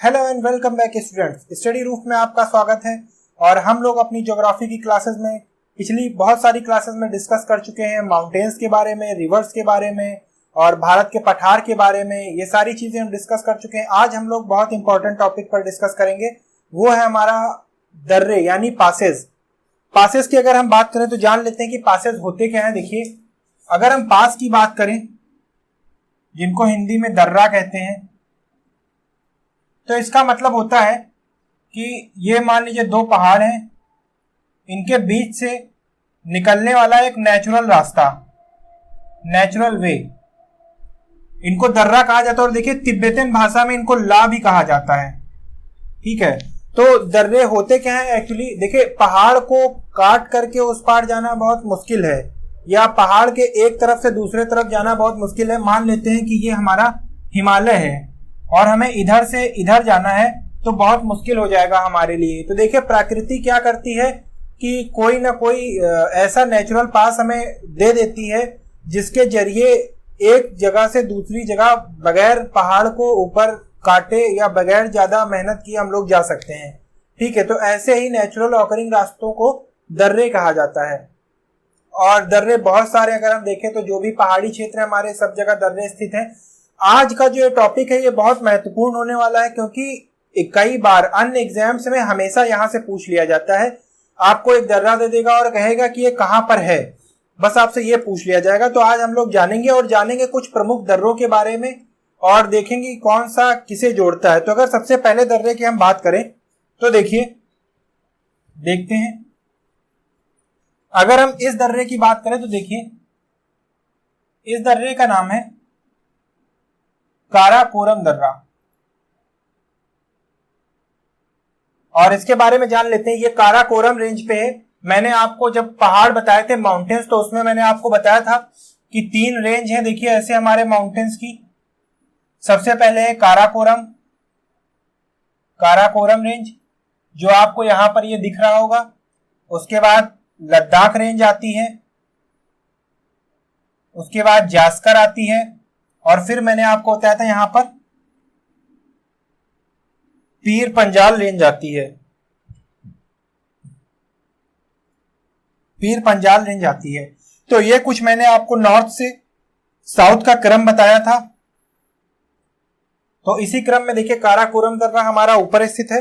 Hello and welcome back students. Study roof में आपका स्वागत है। और हम लोग अपनी ज्योग्राफी की क्लासेस में पिछली बहुत सारी क्लासेस में डिस्कस कर चुके हैं माउंटेन्स के बारे में, रिवर्स के बारे में और भारत के पठार के बारे में। ये सारी चीजें हम डिस्कस कर चुके हैं। आज हम लोग बहुत इंपॉर्टेंट टॉपिक पर डिस्कस करेंगे, वो है हमारा दर्रे यानी पासेस। पासेस की अगर हम बात करें तो जान लेते हैं कि पासेस होते क्या है। देखिए, अगर हम पास की बात करें जिनको हिंदी में दर्रा कहते हैं, तो इसका मतलब होता है कि ये मान लीजिए दो पहाड़ हैं, इनके बीच से निकलने वाला एक नेचुरल रास्ता, नेचुरल वे, इनको दर्रा कहा जाता है। और देखिए तिब्बतन भाषा में इनको ला भी कहा जाता है। ठीक है, तो दर्रे होते क्या है एक्चुअली। देखिए, पहाड़ को काट करके उस पार जाना बहुत मुश्किल है, या पहाड़ के एक तरफ से दूसरे तरफ जाना बहुत मुश्किल है। मान लेते हैं कि ये हमारा हिमालय है और हमें इधर से इधर जाना है, तो बहुत मुश्किल हो जाएगा हमारे लिए। तो देखिए, प्रकृति क्या करती है कि कोई ना कोई ऐसा नेचुरल पास हमें दे देती है जिसके जरिए एक जगह से दूसरी जगह बगैर पहाड़ को ऊपर काटे या बगैर ज्यादा मेहनत किए हम लोग जा सकते हैं। ठीक है, तो ऐसे ही नेचुरल ऑकरिंग रास्तों को दर्रे कहा जाता है। और दर्रे बहुत सारे अगर हम देखें तो जो भी पहाड़ी क्षेत्र है हमारे, सब जगह दर्रे स्थित हैं। आज का जो टॉपिक है ये बहुत महत्वपूर्ण होने वाला है, क्योंकि कई बार अन्य एग्जाम्स में हमेशा यहाँ से पूछ लिया जाता है। आपको एक दर्रा दे देगा और कहेगा कि ये कहाँ पर है, बस आपसे ये पूछ लिया जाएगा। तो आज हम लोग जानेंगे कुछ प्रमुख दर्रों के बारे में और देखेंगे कौन सा किसे जोड़ता है। तो अगर सबसे पहले दर्रे की हम बात करें तो देखते हैं। अगर हम इस दर्रे की बात करें तो देखिए, इस दर्रे का नाम है काराकोरम दर्रा। और इसके बारे में जान लेते हैं। ये काराकोरम रेंज पे है। मैंने आपको जब पहाड़ बताए थे माउंटेन्स, तो उसमें मैंने आपको बताया था कि 3 रेंज हैं। देखिए ऐसे हमारे माउंटेन्स की। सबसे पहले है काराकोरम रेंज, जो आपको यहां पर ये दिख रहा होगा। उसके बाद लद्दाख रेंज आती है, उसके बाद जास्कर आती है, और फिर मैंने आपको बताया था यहां पर पीर पंजाल रेंज आती है। पीर पंजाल रेंज आती है। तो ये कुछ मैंने आपको नॉर्थ से साउथ का क्रम बताया था। तो इसी क्रम में देखिए काराकोरम दर्रा हमारा ऊपर स्थित है।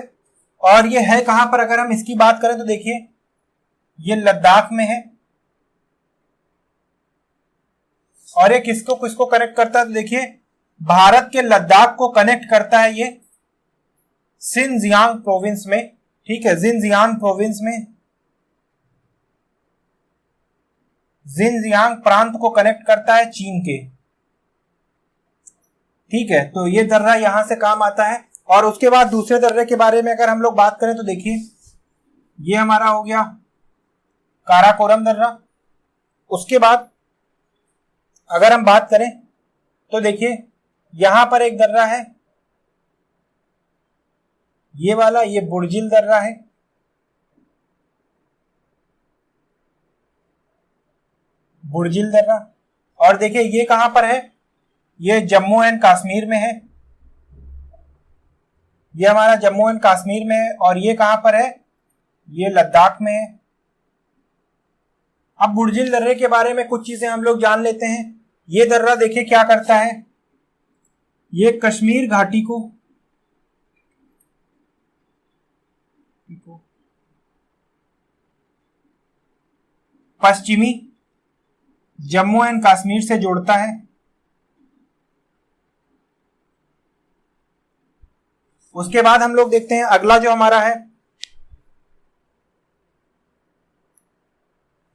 और ये है कहां पर, अगर हम इसकी बात करें तो देखिए ये लद्दाख में है। और ये किसको कनेक्ट करता है, तो देखिए भारत के लद्दाख को कनेक्ट करता है ये शिनजियांग प्रोविंस में। ठीक है, शिनजियांग प्रोविंस में, शिनजियांग प्रांत को कनेक्ट करता है चीन के। ठीक है, तो ये दर्रा यहां से काम आता है। और उसके बाद दूसरे दर्रे के बारे में अगर हम लोग बात करें तो देखिए ये हमारा हो गया काराकोरम दर्रा। उसके बाद अगर हम बात करें तो देखिए यहां पर एक दर्रा है, ये वाला, ये बुर्जिल दर्रा है। बुर्जिल दर्रा। और देखिए ये कहां पर है, ये जम्मू एंड कश्मीर में है। ये हमारा जम्मू एंड कश्मीर में है। और ये कहां पर है, ये लद्दाख में है। अब बुर्जिल दर्रे के बारे में कुछ चीजें हम लोग जान लेते हैं। ये दर्रा देखिए क्या करता है, ये कश्मीर घाटी को पश्चिमी जम्मू एंड कश्मीर से जोड़ता है। उसके बाद हम लोग देखते हैं अगला जो हमारा है,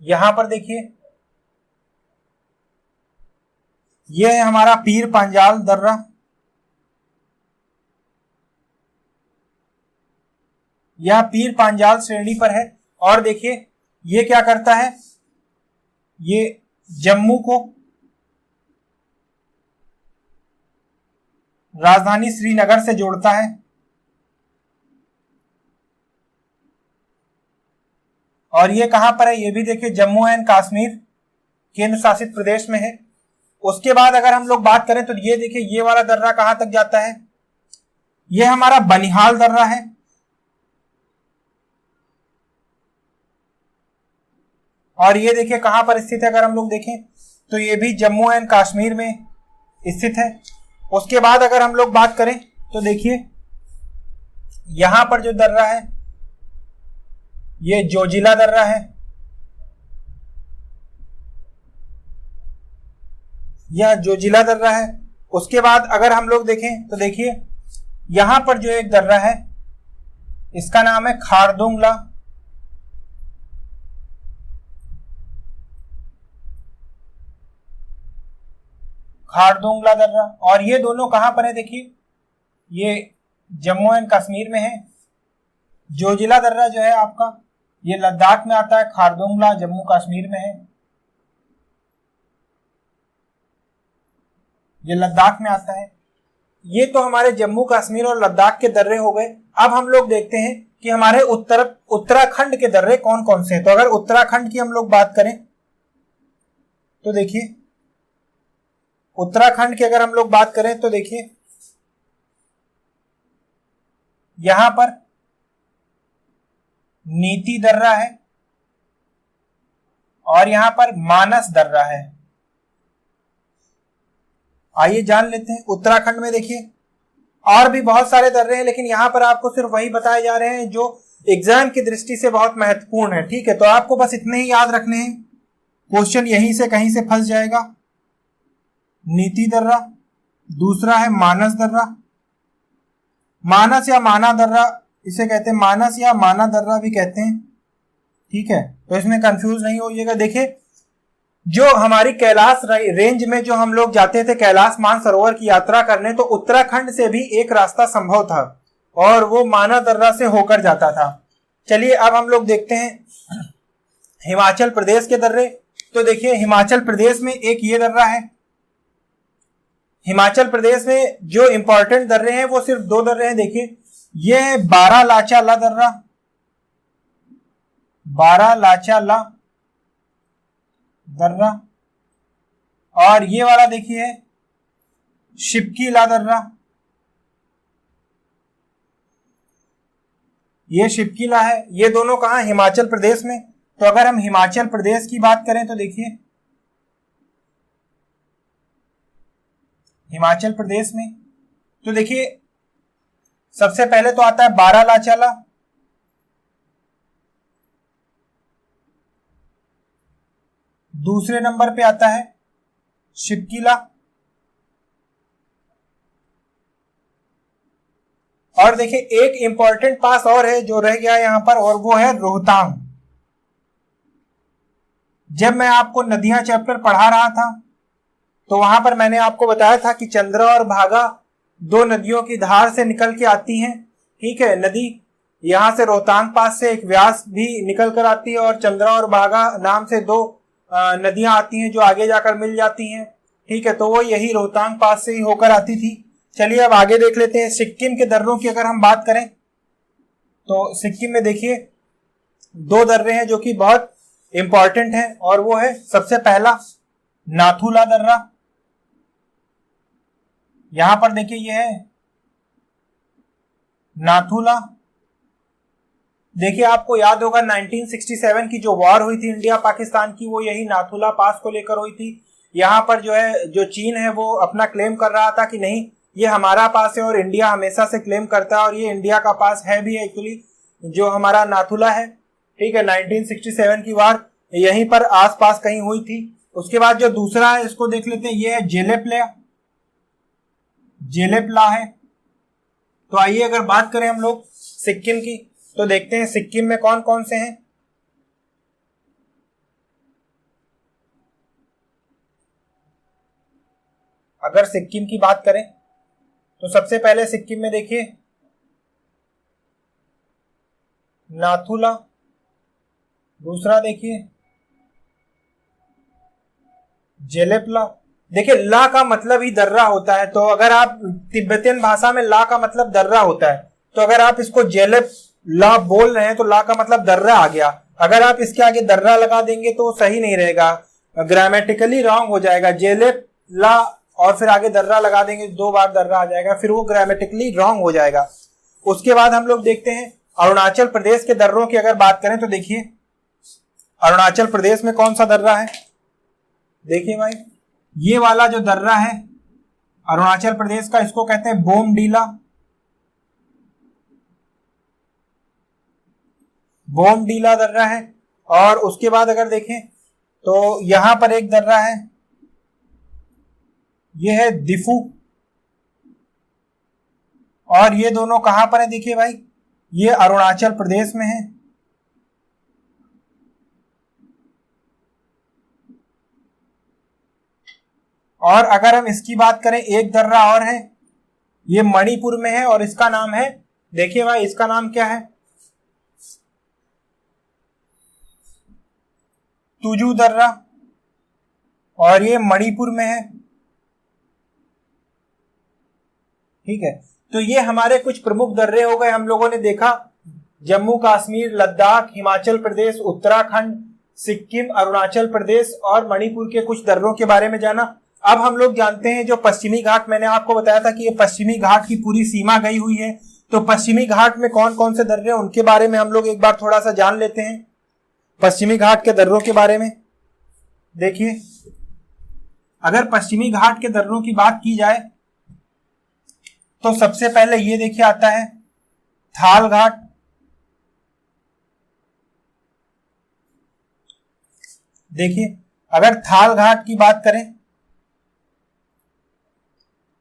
यहां पर देखिए यह है हमारा पीर पंजाल दर्रा। यह पीर पंजाल श्रेणी पर है। और देखिए ये क्या करता है, ये जम्मू को राजधानी श्रीनगर से जोड़ता है। और ये कहां पर है, ये भी देखिए जम्मू एंड कश्मीर केंद्र शासित प्रदेश में है। उसके बाद अगर हम लोग बात करें तो ये देखिए ये वाला दर्रा कहां तक जाता है, ये हमारा बनिहाल दर्रा है। और ये देखिए कहां पर स्थित है, अगर हम लोग देखें तो ये भी जम्मू एंड कश्मीर में स्थित है। उसके बाद अगर हम लोग बात करें तो देखिए यहां पर जो दर्रा है ये जोजिला दर्रा है। यह जोजिला दर्रा है। उसके बाद अगर हम लोग देखें तो देखिए यहां पर जो एक दर्रा है इसका नाम है खारदुंगला। खारदुंगला दर्रा। और ये दोनों कहां पर है, देखिए ये जम्मू एंड कश्मीर में है। जोजिला दर्रा जो है आपका ये लद्दाख में आता है, खारदुंगला जम्मू कश्मीर में है, ये लद्दाख में आता है। ये तो हमारे जम्मू कश्मीर और लद्दाख के दर्रे हो गए। अब हम लोग देखते हैं कि हमारे उत्तराखंड के दर्रे कौन कौन से हैं। तो अगर उत्तराखंड की हम लोग बात करें तो देखिए उत्तराखंड की अगर हम लोग बात करें तो देखिए यहां पर नीति दर्रा है और यहां पर मानस दर्रा है। आइए जान लेते हैं। उत्तराखंड में देखिए और भी बहुत सारे दर्रे हैं, लेकिन यहां पर आपको सिर्फ वही बताए जा रहे हैं जो एग्जाम की दृष्टि से बहुत महत्वपूर्ण है। ठीक है, तो आपको बस इतने ही याद रखने हैं, क्वेश्चन यहीं से कहीं से फंस जाएगा। नीति दर्रा, दूसरा है मानस दर्रा, मानस या माना दर्रा इसे कहते हैं, मानस या माना दर्रा भी कहते हैं। ठीक है, तो इसमें कंफ्यूज नहीं होइएगा। देखिए जो हमारी कैलाश रेंज में जो हम लोग जाते थे कैलाश मानसरोवर की यात्रा करने, तो उत्तराखंड से भी एक रास्ता संभव था और वो माना दर्रा से होकर जाता था। चलिए अब हम लोग देखते हैं हिमाचल प्रदेश के दर्रे। तो देखिए हिमाचल प्रदेश में एक ये दर्रा है। हिमाचल प्रदेश में जो इंपॉर्टेंट दर्रे हैं वो सिर्फ दो दर्रे हैं। देखिए ये है बारालाचा दर्रा, बारालाचा दर्रा, और ये वाला देखिए शिपकीला दर्रा, ये शिपकीला है। ये दोनों कहां, हिमाचल प्रदेश में। तो अगर हम हिमाचल प्रदेश की बात करें तो देखिए हिमाचल प्रदेश में तो देखिए सबसे पहले तो आता है बारालाचा, दूसरे नंबर पे आता है शिपकीला, और देखिए एक इंपॉर्टेंट पास और है जो रह गया यहां पर, और वो है रोहतांग। जब मैं आपको नदियां चैप्टर पढ़ा रहा था तो वहां पर मैंने आपको बताया था कि चंद्रा और भागा दो नदियों की धार से निकल के आती हैं। ठीक है, नदी यहां से रोहतांग पास से एक व्यास भी निकल कर आती है और चंद्रा और भागा नाम से दो नदियां आती हैं जो आगे जाकर मिल जाती हैं। ठीक है, तो वो यही रोहतांग पास से ही होकर आती थी। चलिए अब आगे देख लेते हैं। सिक्किम के दर्रों की अगर हम बात करें तो सिक्किम में देखिए दो दर्रे हैं जो कि बहुत इंपॉर्टेंट हैं, और वो है सबसे पहला नाथुला दर्रा। यहां पर देखिए ये है नाथुला। देखिए आपको याद होगा 1967 की जो वॉर हुई थी इंडिया पाकिस्तान की, वो यही नाथुला पास को लेकर हुई थी। यहां पर जो है जो चीन है वो अपना क्लेम कर रहा था कि नहीं ये हमारा पास है, और इंडिया हमेशा से क्लेम करता है और ये इंडिया का पास है भी एक्चुअली जो हमारा नाथुला है। ठीक है, 1967 की वार यहीं पर आसपास कहीं हुई थी। उसके बाद जो दूसरा है इसको देख लेते हैं, ये है जेलेपला है। तो आइए अगर बात करें हम लोग सिक्किम की तो देखते हैं सिक्किम में कौन कौन से हैं। अगर सिक्किम की बात करें तो सबसे पहले सिक्किम में देखिए नाथुला, दूसरा देखिए जेलेपला। देखिए ला का मतलब ही दर्रा होता है, तो अगर आप तिब्बतियन भाषा में ला का मतलब दर्रा होता है, तो अगर आप इसको जेलेप ला बोल रहे हैं तो ला का मतलब दर्रा आ गया। अगर आप इसके आगे दर्रा लगा देंगे तो सही नहीं रहेगा, ग्रामेटिकली रॉन्ग हो जाएगा। जेलेप ला और फिर आगे दर्रा लगा देंगे, 2 बार दर्रा आ जाएगा, फिर वो ग्रामेटिकली रॉन्ग हो जाएगा। उसके बाद हम लोग देखते हैं अरुणाचल प्रदेश के दर्रों की अगर बात करें तो देखिए अरुणाचल प्रदेश में कौन सा दर्रा है। देखिए भाई, ये वाला जो दर्रा है अरुणाचल प्रदेश का, इसको कहते हैं बोमडीला। बोमडीला दर्रा है। और उसके बाद अगर देखें तो यहां पर एक दर्रा है, ये है दिफू। और ये दोनों कहां पर है, देखिए भाई, ये अरुणाचल प्रदेश में है। और अगर हम इसकी बात करें, एक दर्रा और है, ये मणिपुर में है और इसका नाम है, देखिए भाई इसका नाम क्या है, तुजू दर्रा, और ये मणिपुर में है। ठीक है, तो ये हमारे कुछ प्रमुख दर्रे हो गए। हम लोगों ने देखा जम्मू कश्मीर, लद्दाख, हिमाचल प्रदेश, उत्तराखंड, सिक्किम, अरुणाचल प्रदेश और मणिपुर के कुछ दर्रों के बारे में जाना। अब हम लोग जानते हैं जो पश्चिमी घाट, मैंने आपको बताया था कि ये पश्चिमी घाट की पूरी सीमा गई हुई है, तो पश्चिमी घाट में कौन कौन से दर्रे हैं उनके बारे में हम लोग एक बार थोड़ा सा जान लेते हैं। पश्चिमी घाट के दर्रों के बारे में देखिए, अगर पश्चिमी घाट के दर्रों की बात की जाए तो सबसे पहले ये देखिए आता है थाल घाट। देखिए अगर थाल घाट की बात करें,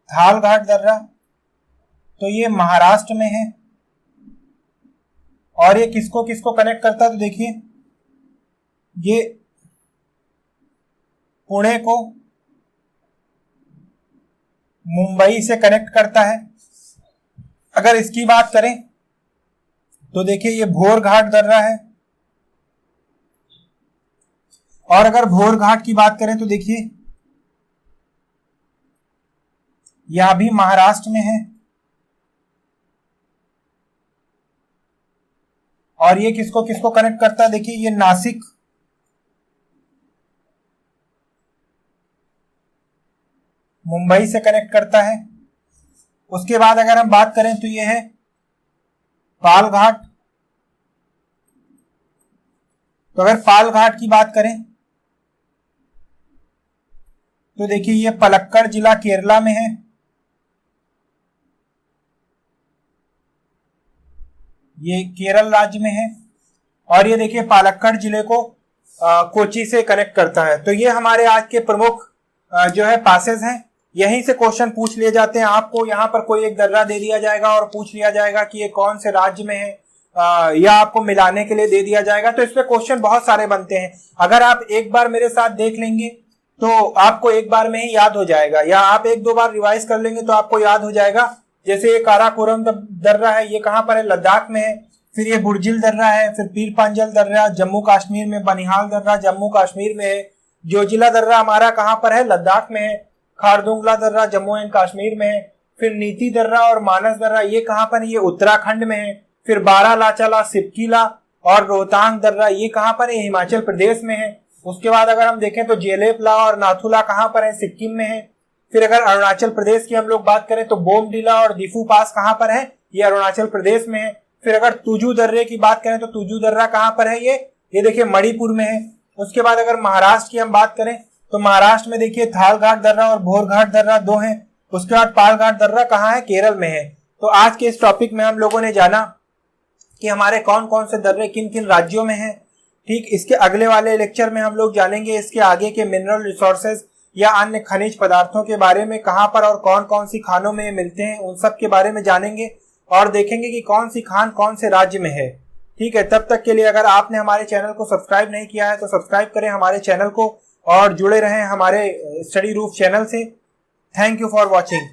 थाल घाट दर्रा, तो ये महाराष्ट्र में है। और ये किसको किसको कनेक्ट करता है, तो देखिए ये पुणे को मुंबई से कनेक्ट करता है। अगर इसकी बात करें तो देखिए ये भोर घाट दर्रा है। और अगर भोर घाट की बात करें तो देखिए यह भी महाराष्ट्र में है। और ये किसको किसको कनेक्ट करता है, देखिए ये नासिक, मुंबई से कनेक्ट करता है। उसके बाद अगर हम बात करें तो ये है पाल घाट। तो अगर पाल घाट की बात करें तो देखिए ये पलक्कड़ जिला केरला में है। ये केरल राज्य में है। और ये देखिए पालक्कड़ जिले को कोची से कनेक्ट करता है। तो ये हमारे आज के प्रमुख जो है पासेस हैं। यहीं से क्वेश्चन पूछ लिए जाते हैं। आपको यहाँ पर कोई एक दर्रा दे दिया जाएगा और पूछ लिया जाएगा कि ये कौन से राज्य में है, या आपको मिलाने के लिए दे दिया जाएगा। तो इसमें क्वेश्चन बहुत सारे बनते हैं। अगर आप एक बार मेरे साथ देख लेंगे तो आपको एक बार में ही याद हो जाएगा, या आप 1-2 बार रिवाइज कर लेंगे तो आपको याद हो जाएगा। जैसे ये काराकोरम दर्रा है, ये कहाँ पर है, लद्दाख में है। फिर ये बुर्जिल दर्रा है, फिर पीर पांजल दर्रा जम्मू कश्मीर में, बनिहाल दर्रा जम्मू कश्मीर में है, जोजिला दर्रा हमारा कहाँ पर है, लद्दाख में है, खारदुंगला दर्रा जम्मू एंड कश्मीर में है, फिर नीति दर्रा और मानस दर्रा ये कहाँ पर है, ये उत्तराखंड में है, फिर बारालाचाला, सिपकीला और रोहतांग दर्रा ये कहाँ पर है, हिमाचल प्रदेश में है। उसके बाद अगर हम देखें तो जेलेपला और नाथुला कहाँ पर है, सिक्किम में है। फिर अगर अरुणाचल प्रदेश की हम लोग बात करें तो बोमडीला और दिफू पास कहाँ पर है, ये अरुणाचल प्रदेश में है। फिर अगर तुजू दर्रे की बात करें तो तुजू दर्रा कहाँ पर है, ये देखिए मणिपुर में है। उसके बाद अगर महाराष्ट्र की हम बात करें तो महाराष्ट्र में देखिए थाल घाट दर्रा और भोर घाट दर्रा 2 हैं। उसके बाद पाल घाट दर्रा कहाँ है, केरल में है। तो आज के इस टॉपिक में हम लोगों ने जाना कि हमारे कौन कौन से दर्रे किन किन राज्यों में हैं। ठीक, इसके अगले वाले लेक्चर में हम लोग जानेंगे इसके आगे के मिनरल रिसोर्सेज या अन्य खनिज पदार्थों के बारे में, कहाँ पर और कौन कौन सी खानों में मिलते हैं, उन सब के बारे में जानेंगे और देखेंगे कि कौन सी खान कौन से राज्य में है। ठीक है, तब तक के लिए अगर आपने हमारे चैनल को सब्सक्राइब नहीं किया है तो सब्सक्राइब करें हमारे चैनल को और जुड़े रहें हमारे स्टडी रूफ चैनल से। Thank you for watching.